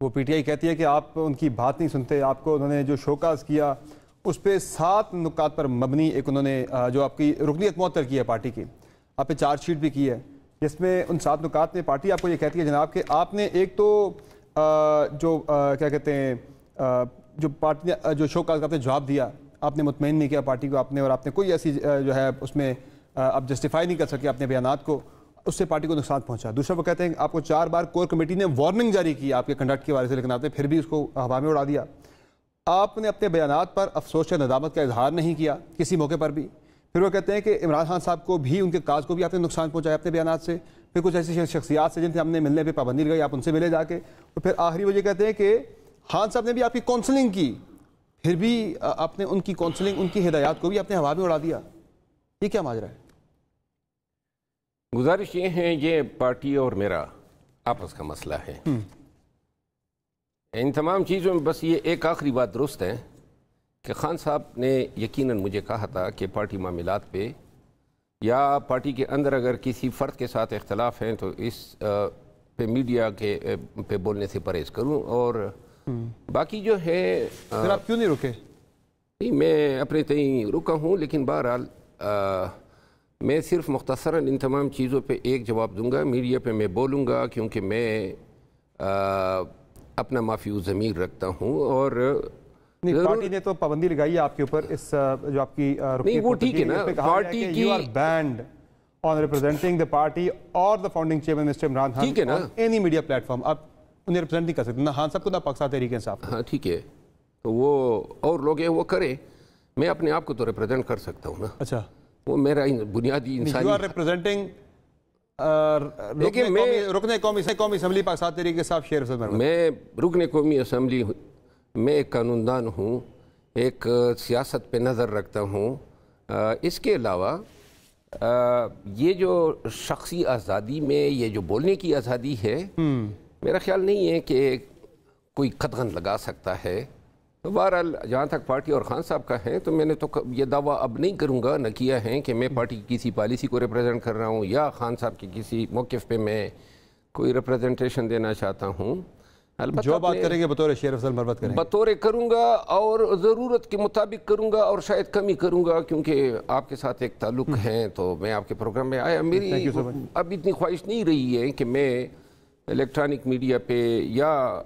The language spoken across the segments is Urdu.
وہ پی ٹی آئی کہتی ہے کہ آپ ان کی بات نہیں سنتے. آپ کو انہوں نے جو شوکاز کیا اس پہ 7 نکات پر مبنی ایک انہوں نے جو آپ کی رکنیت معطل کی ہے پارٹی کی, آپ پہ چارج شیٹ بھی کی ہے, جس میں ان 7 نکات میں پارٹی آپ کو یہ کہتی ہے جناب کہ آپ نے ایک تو جو کیا کہتے ہیں جو پارٹی نے جو شوکاز کا آپ نے جواب دیا, آپ نے مطمئن نہیں کیا پارٹی کو آپ نے, اور آپ نے کوئی ایسی جو ہے اس میں آپ جسٹیفائی نہیں کر سکے اپنے بیانات کو, اس سے پارٹی کو نقصان پہنچا. دوسرا وہ کہتے ہیں آپ کو 4 بار کور کمیٹی نے وارننگ جاری کی آپ کے کنڈکٹ کے بارے سے, لیکن آپ نے پھر بھی اس کو ہوا میں اڑا دیا. آپ نے اپنے بیانات پر افسوس یا ندامت کا اظہار نہیں کیا کسی موقع پر بھی. پھر وہ کہتے ہیں کہ عمران خان صاحب کو بھی ان کے کاز کو بھی آپ نے نقصان پہنچایا اپنے بیانات سے. پھر کچھ ایسی شخصیات سے جن سے ہم نے ملنے پہ پابندی لگائی, آپ ان سے ملے جا کے. اور پھر آخری وہ یہ کہتے ہیں کہ خان صاحب نے بھی آپ کی کونسلنگ کی, پھر بھی آپ نے ان کی کونسلنگ, ان کی ہدایات کو بھی آپ نے ہوا میں اڑا دیا. یہ کیا ماجرا ہے؟ گزارش یہ ہے, یہ پارٹی اور میرا آپس کا مسئلہ ہے. ان تمام چیزوں میں بس یہ ایک آخری بات درست ہے کہ خان صاحب نے یقیناً مجھے کہا تھا کہ پارٹی معاملات پہ یا پارٹی کے اندر اگر کسی فرد کے ساتھ اختلاف ہیں تو اس پہ میڈیا کے پہ بولنے سے پرہیز کروں, اور باقی جو ہے پھر آپ کیوں نہیں رکے؟ نہیں, میں اپنے تئیں رکا ہوں, لیکن بہرحال میں صرف مختصراً ان تمام چیزوں پہ ایک جواب دوں گا. میڈیا پہ میں بولوں گا کیونکہ میں اپنا معفی ضمیر رکھتا ہوں, اور پارٹی نے تو پابندی لگائی ہے آپ کے اوپر اس جو آپ کی نہیں وہ ٹھیک ہے نا, پارٹی کی you are banned on representing the party or the founding chairman Mr. Imran Khan on any media platform. آپ انہیں ریپرزینٹ نہیں کر سکتے, نہ خان صاحب کو نہ پاکستان تحریک انصاف. ہاں ٹھیک ہے, تو وہ اور لوگ ہیں وہ کرے, میں اپنے آپ کو تو ریپرزینٹ کر سکتا ہوں نا. اچھا, وہ میرا بنیادی انسانی. You are representing رکن قومی اسمبلی پاکستان تحریک انصاف شیر افضل مرمت. میں رکن قومی اسمبلی, میں ایک قانون دان ہوں, ایک سیاست پہ نظر رکھتا ہوں. اس کے علاوہ یہ جو شخصی آزادی میں یہ جو بولنے کی آزادی ہے, میرا خیال نہیں ہے کہ کوئی قدغن لگا سکتا ہے. تو بہرحال جہاں تک پارٹی اور خان صاحب کا ہے, تو میں نے تو یہ دعویٰ اب نہیں کروں گا, نہ کیا ہے کہ میں پارٹی کی کسی پالیسی کو ریپرزینٹ کر رہا ہوں یا خان صاحب کی کسی موقف پہ میں کوئی ریپرزنٹیشن دینا چاہتا ہوں. البتہ جو بات کریں گے بطور شیر افضل مرمت کریں گے, بطور کروں گا اور ضرورت کے مطابق کروں گا, اور شاید کم ہی کروں گا کیونکہ آپ کے ساتھ ایک تعلق ہے تو میں آپ کے پروگرام میں آیا. میری اب اتنی خواہش نہیں رہی ہے کہ میں الیکٹرانک میڈیا پہ یا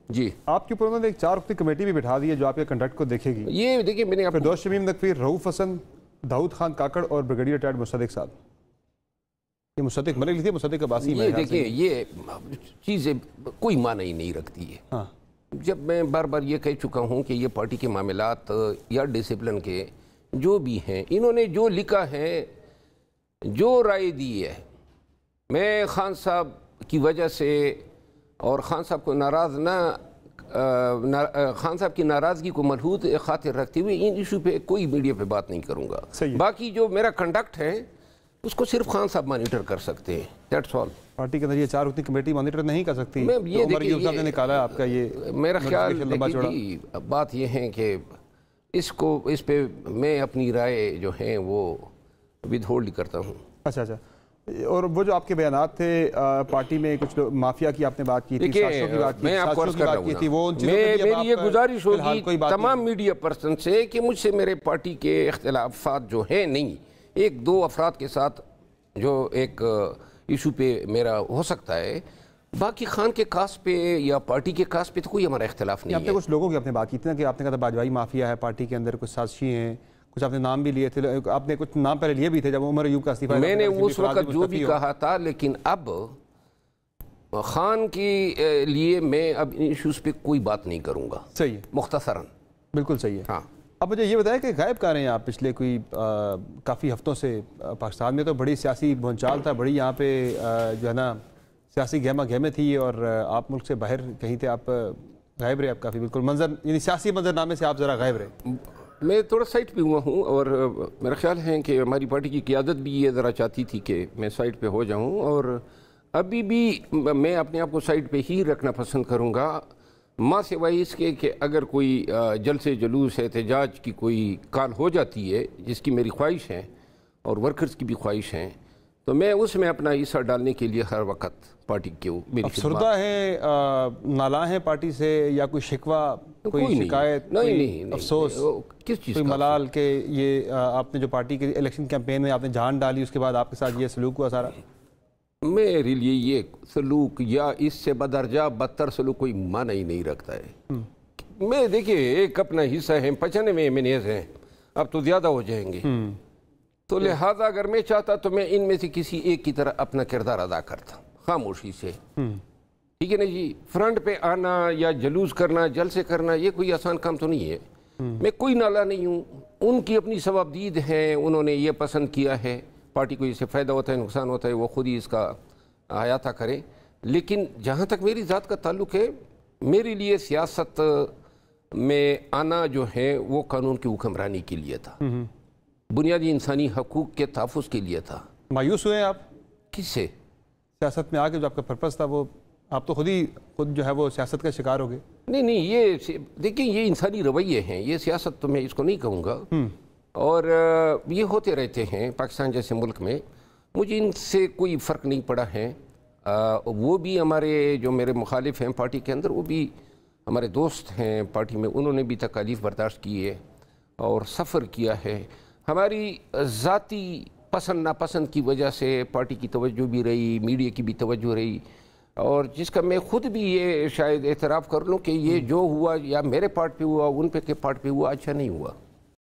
جی. آپ کے اوپر انہوں نے ایک 4 رکنی کمیٹی بھی بٹھا دی ہے جو آپ کے کنڈکٹ کو دیکھے گی. یہ دیکھیں میں نے فردوس شمیم نقوی, رؤوف حسن, داؤد خان کاکڑ اور بریگیڈیئر ریٹائرڈ مصدق صاحب. یہ مصدق ملک لکھتے مصدق عباسی میں. یہ دیکھیں یہ چیزیں کوئی معنی ہی نہیں رکھتی ہے. جب میں بار بار یہ کہہ چکا ہوں کہ یہ پارٹی کے معاملات یا ڈسپلن کے جو بھی ہیں, انہوں نے جو لکھا ہے, جو رائے دی ہے, میں خان صاحب کی وجہ سے اور خان صاحب کو ناراض خان صاحب کی ناراضگی کو ملحوظ خاطر رکھتے ہوئے ان ایشو پہ کوئی میڈیا پہ بات نہیں کروں گا. باقی جو میرا کنڈکٹ ہے اس کو صرف خان صاحب مانیٹر کر سکتے ہیں, دیٹس آل. پارٹی کے اندر یہ 4 رکنی کمیٹی مانیٹر نہیں کر سکتی. عمر ایوب صاحب نے نکالا آپ کا یہ, میرا خیال بات یہ ہے کہ اس پہ میں اپنی رائے جو ہیں وہ ود ہولڈ کرتا ہوں. اچھا, اور وہ جو آپ کے بیانات تھے پارٹی میں کچھ مافیا کی آپ نے بات کی تھی, میں آپ کو عرض کر رہا ہوں, میری یہ گزارش ہوگی تمام میڈیا پرسن سے کہ مجھ سے میرے پارٹی کے اختلافات جو ہیں نہیں, 1-2 افراد کے ساتھ جو ایک ایشو پہ میرا ہو سکتا ہے, باقی خان کے کاس پہ یا پارٹی کے کاس پہ تو کوئی ہمارا اختلاف نہیں ہے. آپ نے کچھ لوگوں کی آپ نے بات کی تھی نا کہ آپ نے کہا تھا باجوائی مافیا ہے پارٹی کے اندر, کچھ سازشی ہیں, کچھ آپ نے نام بھی لیے تھے, آپ نے کچھ نام پہلے لیے بھی تھے جب عمر ایوب کا استعفیٰ. میں نے اس وقت جو بھی کہا تھا, لیکن اب خان کے لیے میں اب ان ایشوز پہ کوئی بات نہیں کروں گا. صحیح ہے, مختصراً بالکل صحیح ہے. ہاں, اب مجھے یہ بتائیں کہ غائب کہاں رہے ہیں آپ پچھلے کوئی کافی ہفتوں سے؟ پاکستان میں تو بڑی سیاسی بھونچال تھا, بڑی یہاں پہ جو ہے نا سیاسی گہما گہمے تھی, اور آپ ملک سے باہر کہیں تھے, آپ غائب رہے. آپ کافی بالکل منظر یعنی سیاسی منظرنامے سے آپ ذرا غائب رہے. میں تھوڑا سائٹ پہ ہوا ہوں, اور میرا خیال ہے کہ ہماری پارٹی کی قیادت بھی یہ ذرا چاہتی تھی کہ میں سائٹ پہ ہو جاؤں, اور ابھی بھی میں اپنے آپ کو سائٹ پہ ہی رکھنا پسند کروں گا, ماں سوائے اس کے کہ اگر کوئی جلسے جلوس احتجاج کی کوئی کال ہو جاتی ہے جس کی میری خواہش ہے اور ورکرز کی بھی خواہش ہیں, تو میں اس میں اپنا حصہ ڈالنے کے لیے ہر وقت پارٹی کی میری افسردہ ہیں، نالاں ہیں پارٹی سے، یا کوئی شکوہ، کوئی شکایت، نہیں افسوس، کس چیز کوئی کا ملال کہ یہ آپ نے جو پارٹی کے الیکشن کیمپین میں آپ نے جان ڈالی، اس کے بعد آپ کے ساتھ یہ سلوک ہوا سارا؟ میرے لیے یہ سلوک یا اس سے بدرجہ بدتر سلوک کوئی معنی ہی نہیں رکھتا ہے. میں دیکھیے ایک اپنا حصہ ہے، 95 MNAs ہیں، اب تو زیادہ ہو جائیں گے، تو لہٰذا اگر میں چاہتا تو میں ان میں سے کسی ایک کی طرح اپنا کردار ادا کرتا خاموشی سے. ٹھیک ہے نا جی. فرنٹ پہ آنا یا جلوس کرنا، جلسے کرنا، یہ کوئی آسان کام تو نہیں ہے. میں کوئی نالا نہیں ہوں، ان کی اپنی ثوابدید ہیں، انہوں نے یہ پسند کیا ہے، پارٹی کو اس سے فائدہ ہوتا ہے نقصان ہوتا ہے وہ خود ہی اس کا احاطہ کریں. لیکن جہاں تک میری ذات کا تعلق ہے، میرے لیے سیاست میں آنا جو ہے وہ قانون کی حکمرانی کے لیے تھا، بنیادی انسانی حقوق کے تحفظ کے لیے تھا. مایوس ہوئے آپ کس سے؟ سیاست میں آ کے جو آپ کا پرپس تھا، وہ آپ تو خود جو ہے وہ سیاست کا شکار ہو گئے. نہیں، یہ دیکھیں یہ انسانی رویے ہیں، یہ سیاست تو میں اس کو نہیں کہوں گا. اور یہ ہوتے رہتے ہیں پاکستان جیسے ملک میں. مجھے ان سے کوئی فرق نہیں پڑا ہے. وہ بھی ہمارے جو میرے مخالف ہیں پارٹی کے اندر، وہ بھی ہمارے دوست ہیں پارٹی میں، انہوں نے بھی تکالیف برداشت کی ہے اور سفر کیا ہے. ہماری ذاتی پسند ناپسند کی وجہ سے پارٹی کی توجہ بھی رہی، میڈیا کی بھی توجہ رہی، اور جس کا میں خود بھی یہ شاید اعتراف کر لوں کہ یہ جو ہوا یا میرے پارٹ پہ ہوا، ان پہ کے پارٹ پہ ہوا، اچھا نہیں ہوا.